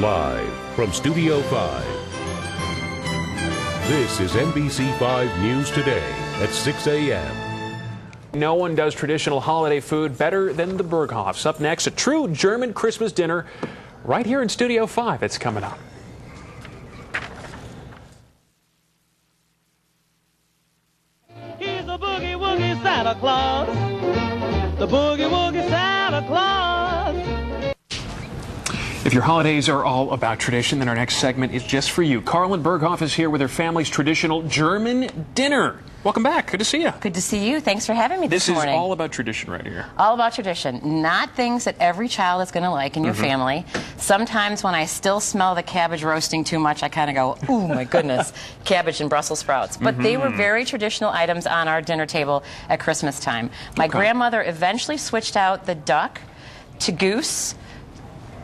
Live from Studio 5. This is NBC 5 News Today at 6 a.m. No one does traditional holiday food better than the Berghoffs. Up next, a true German Christmas dinner right here in Studio 5. It's coming up. He's a boogie-woogie Santa Claus, the boogie-woogie Santa Claus. If your holidays are all about tradition, then our next segment is just for you. Carlyn Berghoff is here with her family's traditional German dinner. Welcome back. Good to see you. Good to see you. Thanks for having me this morning. This is all about tradition right here. All about tradition. Not things that every child is going to like in your family. Sometimes when I still smell the cabbage roasting too much, I kind of go, ooh, my goodness, cabbage and Brussels sprouts. But they were very traditional items on our dinner table at Christmas time. My grandmother eventually switched out the duck to goose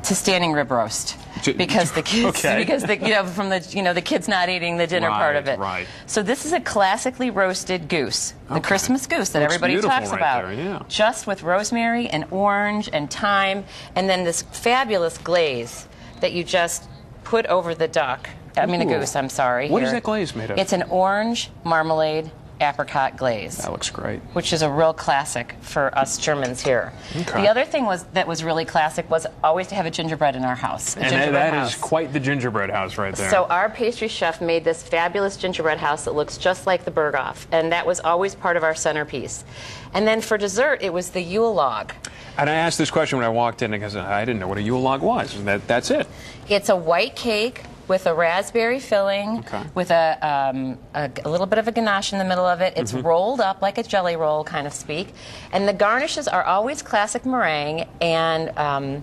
to standing rib roast because the kids, from the kids not eating the dinner part of it. Right. So this is a classically roasted goose, the Christmas goose that everybody talks about, just with rosemary and orange and thyme, and then this fabulous glaze that you just put over the duck. I mean, a goose. I'm sorry. What is that glaze made of? It's an orange marmalade apricot glaze. That looks great. Which is a real classic for us Germans here. Okay. The other thing that was really classic was always to have a gingerbread in our house. And that is quite the gingerbread house right there. So our pastry chef made this fabulous gingerbread house that looks just like the Berghoff, and that was always part of our centerpiece. And then for dessert, it was the Yule Log. And I asked this question when I walked in because I didn't know what a Yule Log was. And that's it. It's a white cake with a raspberry filling, with a little bit of a ganache in the middle of it. It's rolled up like a jelly roll, kind of speak. And the garnishes are always classic meringue, and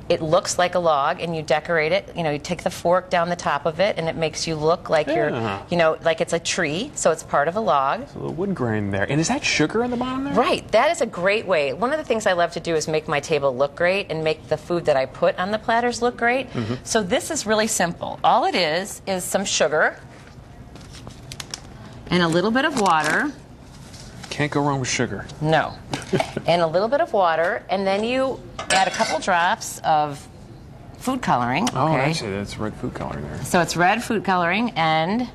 it looks like a log, and you decorate it. You take the fork down the top of it, and it makes you look like you're, like it's a tree, so it's part of a log. There's a little wood grain there. And is that sugar on the bottom there? Right. That is a great way. One of the things I love to do is make my table look great and make the food that I put on the platters look great. So this is really simple. All it is some sugar and a little bit of water. Can't go wrong with sugar. No. And a little bit of water, and then you add a couple drops of food coloring. Oh, I see. That's red food coloring there. So it's red food coloring, and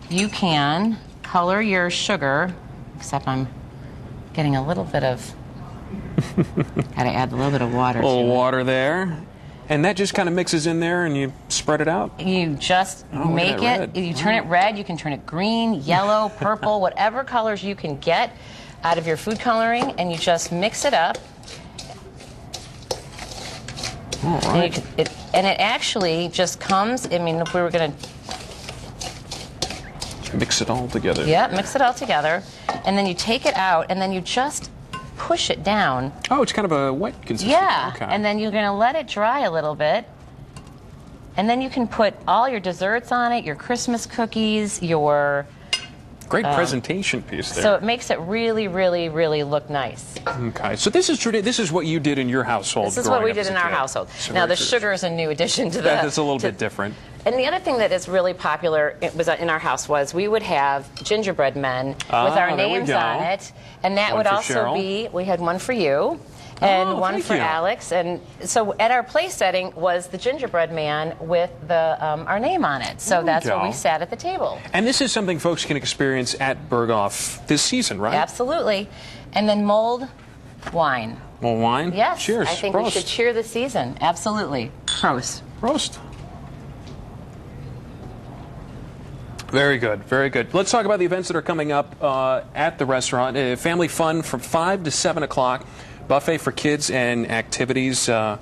you can color your sugar, except I'm getting a little bit of, gotta add a little bit of water. A little water there. And that just kind of mixes in there, and you spread it out? You just make it, you turn it red, you can turn it green, yellow, purple, whatever colors you can get out of your food coloring, and you just mix it up. All right. And it actually just comes, I mean, if we were going to mix it all together. Yeah, mix it all together. And then you take it out, and then you just push it down. Oh, it's kind of a wet consistency. Yeah, and then you're going to let it dry a little bit. And then you can put all your desserts on it, your Christmas cookies, your... Great presentation piece there. So it makes it really, really, really look nice. Okay, so this is what you did in your household. This is what we did in our household. Now the sugar is a new addition to that. That's a little bit different. And the other thing that is really popular in our house was we would have gingerbread men with our names on it, and that would also be, we had one for you. And one for Alex, and so at our place setting was the gingerbread man with our name on it. So that's where we sat at the table. And this is something folks can experience at Berghoff this season, right? Absolutely. And then mulled wine. Mulled wine? Yes. Cheers. I think we should cheer the season. Absolutely. Prost. Prost. Very good, very good. Let's talk about the events that are coming up at the restaurant. Family fun from 5 to 7 o'clock. Buffet for kids and activities, all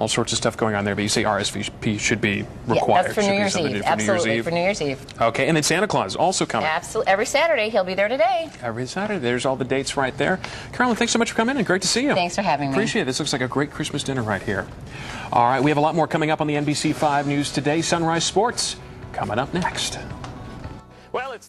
sorts of stuff going on there. But you say RSVP should be required. That's for New Year's Eve. Absolutely, for New Year's Eve. Okay, and then Santa Claus also coming. Absolutely, every Saturday. He'll be there today. Every Saturday. There's all the dates right there. Carolyn, thanks so much for coming in, and great to see you. Thanks for having me. Appreciate it. This looks like a great Christmas dinner right here. All right, we have a lot more coming up on the NBC 5 News Today. Sunrise Sports coming up next. Well, it's